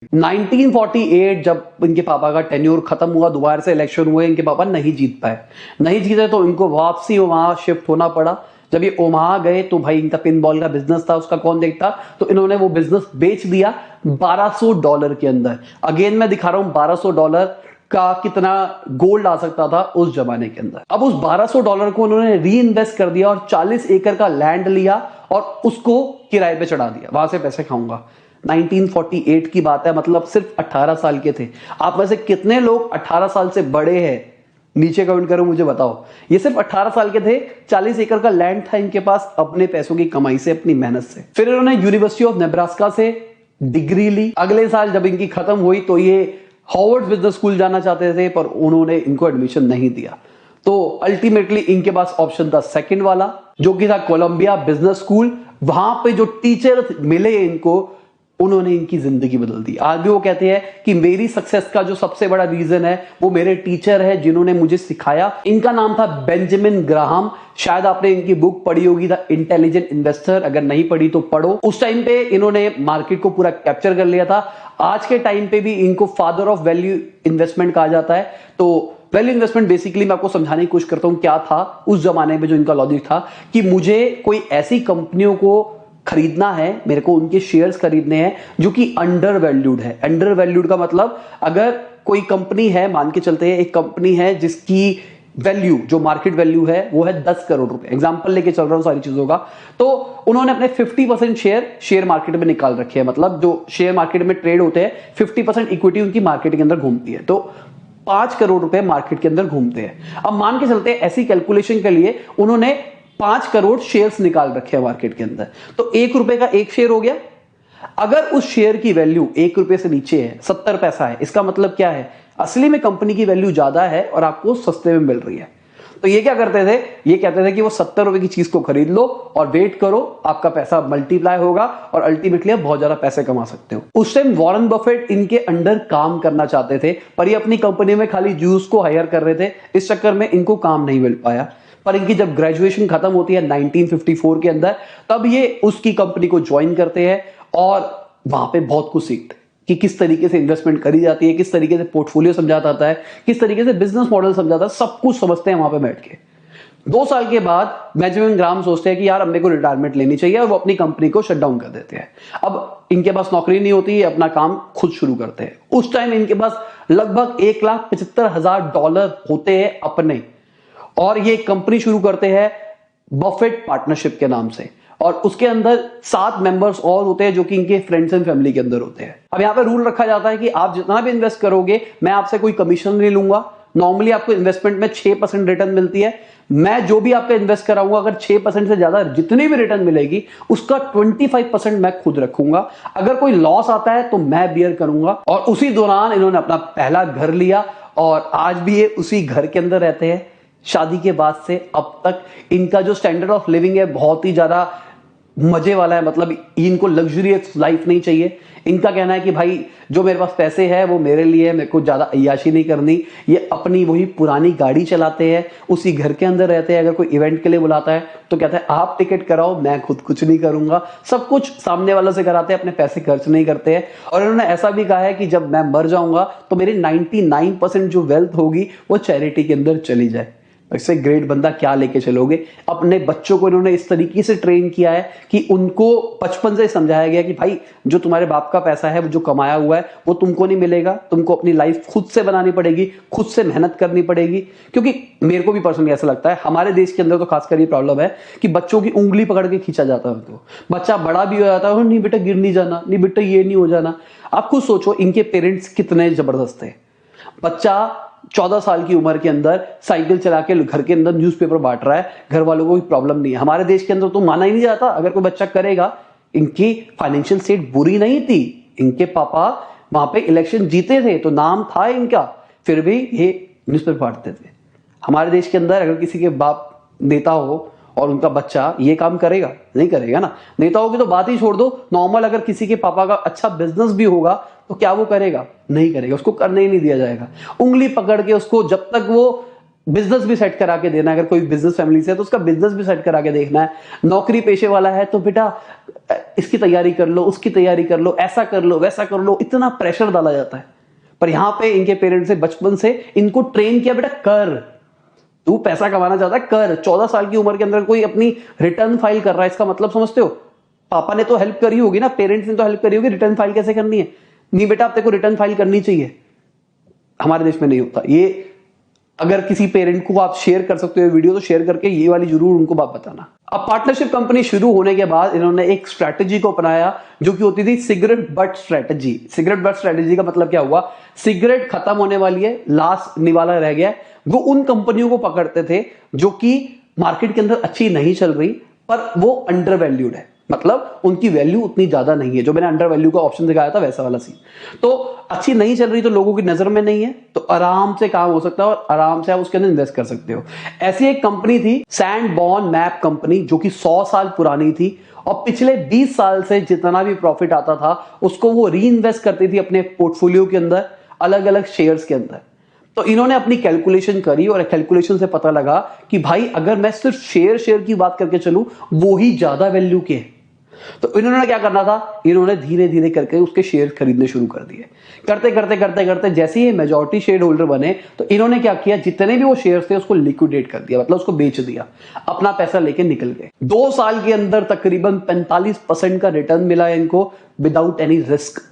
1948 जब इनके पापा का टेन्योर खत्म हुआ, दोबारा से इलेक्शन हुए, इनके पापा नहीं जीत पाए, नहीं जीते तो इनको वापसी वहां शिफ्ट होना पड़ा। जब ये ओमाहा गए तो भाई इनका पिन बॉल का बिजनेस था, उसका कौन देखता, तो इन्होंने वो बिजनेस बेच दिया $1200 के अंदर। अगेन मैं दिखा रहा हूं $1200 का कितना गोल्ड आ सकता था उस जमाने के अंदर। अब उस $1200 को उन्होंने री इन्वेस्ट कर दिया और 40 एकड़ का लैंड लिया और उसको किराए पे चढ़ा दिया, वहां से पैसे खाऊंगा। 1948 की बात है, मतलब सिर्फ 18 साल के थे। आप में से कितने लोग 18 साल से बड़े हैं, नीचे कमेंट करो मुझे बताओ। ये सिर्फ 18 साल के थे, 40 एकड़ का लैंड था इनके पास, अपने पैसों की कमाई से, अपनी मेहनत से। फिर इन्होंने यूनिवर्सिटी ऑफ नेब्रास्का से डिग्री ली। अगले साल जब इनकी खत्म हुई तो ये हार्वर्ड बिजनेस स्कूल जाना चाहते थे, पर उन्होंने इनको एडमिशन नहीं दिया। तो अल्टीमेटली इनके पास ऑप्शन था सेकंड वाला, जो कि था कोलंबिया बिजनेस स्कूल। वहां पे जो टीचर मिले इनको, उन्होंने इनकी जिंदगी बदल दी। आज भी वो कहते हैं कि मेरी सक्सेस का जो सबसे बड़ा रीजन है वो मेरे टीचर है, जिन्होंने मुझे सिखाया। इनका नाम था बेंजामिन ग्राहम। शायद आपने इनकी बुक पढ़ी होगी, द इंटेलिजेंट इन्वेस्टर। अगर नहीं पढ़ी तो पढ़ो। उस टाइम पे इन्होंने मार्केट को पूरा कैप्चर कर लिया था। आज के टाइम पे भी इनको फादर ऑफ वैल्यू इन्वेस्टमेंट कहा जाता है। तो वैल्यू इन्वेस्टमेंट बेसिकली मैं आपको समझाने की कोशिश करता हूं क्या था उस जमाने में। जो इनका लॉजिक था कि मुझे कोई ऐसी कंपनियों को खरीदना है, मेरे को उनके शेयर्स खरीदने हैं जो कि अंडर वैल्यूड है। अंडर वैल्यूड का मतलब, अगर कोई कंपनी है, मान के चलते हैं एक कंपनी है जिसकी वैल्यू, जो मार्केट वैल्यू है वो है 10 करोड़ रुपए, एग्जांपल लेके चल रहा हूं सारी चीजों का, तो उन्होंने अपने 50% शेयर मार्केट में निकाल रखे हैं। मतलब जो शेयर मार्केट में ट्रेड होते हैं, 50% इक्विटी उनकी मार्केट के अंदर घूमती है, तो 5 करोड़ रुपए मार्केट के अंदर घूमते हैं। अब मान के चलते हैं ऐसी कैलकुलेशन के लिए उन्होंने 5 करोड़ शेयर्स निकाल रखे हैं मार्केट के अंदर, तो ₹1 का एक शेयर हो गया। अगर उस शेयर की वैल्यू ₹1 से नीचे है, 70 पैसा है, इसका मतलब क्या है, असली में कंपनी की वैल्यू ज्यादा है और आपको सस्ते में मिल रही है। तो ये क्या करते थे, ये कहते थे कि वो ₹70 की चीज को खरीद लो और वेट करो, आपका पैसा मल्टीप्लाई होगा और अल्टीमेटली आप बहुत ज्यादा पैसे कमा सकते हो। उस टाइम वॉरेन बफेट इनके अंडर काम करना चाहते थे, पर ये अपनी कंपनी में खाली जूस को हायर कर रहे थे। इस चक्कर में इनको काम नहीं मिल पाया। पर इनकी जब ग्रेजुएशन खत्म होती है 1954 के अंदर, तब ये उसकी कंपनी को ज्वाइन करते हैं और वहां पे बहुत कुछ सीखते हैं कि किस तरीके से इन्वेस्टमेंट करी जाती है, किस तरीके से पोर्टफोलियो समझाता आता है, किस तरीके से बिजनेस मॉडल समझाता है, सब कुछ समझते हैं वहां पे बैठ के। 2 साल के बाद बेंजामिन ग्राहम सोचते हैं कि यार अपने को रिटायरमेंट लेनी चाहिए, और वो अपनी कंपनी को शट डाउन कर देते हैं। अब इनके पास नौकरी नहीं होती, अपना काम खुद शुरू करते हैं। उस टाइम इनके पास लगभग $1,75,000 होते हैं अपने, और ये कंपनी शुरू करते हैं बफेट पार्टनरशिप के नाम से, और उसके अंदर 7 मेंबर्स और होते हैं जो कि इनके फ्रेंड्स एंड फैमिली के अंदर होते हैं। अब यहां पे रूल रखा जाता है कि आप जितना भी इन्वेस्ट करोगे, मैं आपसे कोई कमीशन नहीं लूंगा। नॉर्मली आपको इन्वेस्टमेंट में 6% रिटर्न मिलती है। मैं जो भी आपका इन्वेस्ट कराऊंगा, अगर 6% से ज्यादा जितनी भी रिटर्न मिलेगी, उसका 25% मैं खुद रखूंगा। अगर कोई लॉस आता है तो मैं बियर करूंगा। और उसी दौरान इन्होंने अपना पहला घर लिया, और आज भी ये उसी घर के अंदर रहते हैं। शादी के बाद से अब तक इनका जो स्टैंडर्ड ऑफ लिविंग है बहुत ही ज्यादा मजे वाला है। मतलब इनको लग्जरियस लाइफ नहीं चाहिए। इनका कहना है कि भाई जो मेरे पास पैसे है वो मेरे लिए, मेरे को ज्यादा अय्याशी नहीं करनी। ये अपनी वही पुरानी गाड़ी चलाते हैं, उसी घर के अंदर रहते हैं। अगर कोई इवेंट के लिए बुलाता है तो कहता है आप टिकट कराओ, मैं खुद कुछ नहीं करूंगा। सब कुछ सामने वालों से कराते हैं, अपने पैसे खर्च नहीं करते हैं। और इन्होंने ऐसा भी कहा है कि जब मैं मर जाऊंगा तो मेरी 99% जो वेल्थ होगी वो चैरिटी के अंदर चली जाए। इससे ग्रेट बंदा क्या लेके चलोगे। अपने बच्चों को इन्होंने इस तरीके से ट्रेन किया है कि उनको बचपन से समझाया गया कि भाई जो तुम्हारे बाप का पैसा है, वो जो कमाया हुआ है, वो तुमको नहीं मिलेगा। तुमको अपनी लाइफ खुद से बनानी पड़ेगी, खुद से मेहनत करनी पड़ेगी। क्योंकि मेरे को भी पर्सनली ऐसा लगता है, हमारे देश के अंदर तो खासकर ये प्रॉब्लम है कि बच्चों की उंगली पकड़ के खींचा जाता है। तो बच्चा बड़ा भी हो जाता है, नहीं बेटा गिर नहीं जाना, नहीं बेटा ये नहीं हो जाना। आप खुद सोचो इनके पेरेंट्स कितने जबरदस्त है। बच्चा 14 साल की उम्र के अंदर साइकिल चला के घर के अंदर न्यूज़पेपर बांट रहा है, घर वालों को कोई प्रॉब्लम नहीं है। हमारे देश के अंदर तो माना ही नहीं जाता अगर कोई बच्चा करेगा। इनकी फाइनेंशियल स्टेट बुरी नहीं थी, इनके पापा वहां पे इलेक्शन जीते थे तो नाम था इनका, फिर भी ये न्यूज़पेपर बांटते थे। हमारे देश के अंदर अगर किसी के बाप नेता हो और उनका बच्चा ये काम करेगा, नहीं करेगा ना। नेताओं की तो बात ही छोड़ दो, नॉर्मल अगर किसी के पापा का अच्छा बिजनेस भी होगा तो क्या वो करेगा, नहीं करेगा, उसको करने ही नहीं दिया जाएगा। उंगली पकड़ के उसको, जब तक वो बिजनेस भी सेट करा के देना, अगर कोई बिजनेस फैमिली से है तो उसका बिजनेस भी सेट करा के देखना है। नौकरी पेशे वाला है तो बेटा इसकी तैयारी कर लो, उसकी तैयारी कर लो, ऐसा कर लो, वैसा कर लो, इतना प्रेशर डाला जाता है। पर यहां पे इनके पेरेंट्स से बचपन से इनको ट्रेन किया, बेटा कर, तू पैसा कमाना चाहता है कर। 14 साल की उम्र के अंदर कोई अपनी रिटर्न फाइल कर रहा है, इसका मतलब समझते हो? पापा ने तो हेल्प करी होगी ना, पेरेंट्स ने तो हेल्प करी होगी, रिटर्न फाइल कैसे करनी है? नहीं बेटा, अब तेरे को रिटर्न फाइल करनी चाहिए। हमारे देश में नहीं होता ये। अगर किसी पेरेंट को आप शेयर कर सकते हो वीडियो तो शेयर करके ये वाली जरूर उनको बात बताना। अब पार्टनरशिप कंपनी शुरू होने के बाद इन्होंने एक स्ट्रैटेजी को अपनाया जो कि होती थी cigarette but strategy. Cigarette but strategy का मतलब क्या हुआ? सिगरेट खत्म होने वाली है, लास्ट निवाला रह गया, वो उन कंपनियों को पकड़ते थे जो कि मार्केट के अंदर अच्छी नहीं चल रही पर वो अंडर वैल्यूड है, मतलब उनकी वैल्यू उतनी ज्यादा नहीं है। जो मैंने अंडर वैल्यू का ऑप्शन दिखाया था वैसा वाला सीन। तो अच्छी नहीं चल रही तो लोगों की नजर में नहीं है तो आराम से काम हो सकता है और आराम से आप उसके अंदर इन्वेस्ट कर सकते हो। ऐसी एक कंपनी थी सैंडबॉर्न मैप कंपनी जो कि 100 साल पुरानी थी और पिछले 20 साल से जितना भी प्रॉफिट आता था उसको वो री इन्वेस्ट करती थी अपने पोर्टफोलियो के अंदर, अलग अलग शेयर्स के अंदर। तो इन्होंने अपनी कैलकुलेशन करी और कैलकुलेशन से पता लगा कि भाई अगर मैं सिर्फ शेयर की बात करके चलूं वो ही ज्यादा वैल्यू के है। तो इन्होंने क्या करना था, इन्होंने धीरे धीरे करके उसके शेयर खरीदने शुरू कर दिए। करते करते करते करते जैसे ही मेजॉरिटी शेयर होल्डर बने तो इन्होंने क्या किया, जितने भी वो शेयर्स थे उसको लिक्विडेट कर दिया, मतलब उसको बेच दिया, अपना पैसा लेके निकल गए। 2 साल के अंदर तकरीबन 45% का रिटर्न मिला इनको विदाउट एनी रिस्क।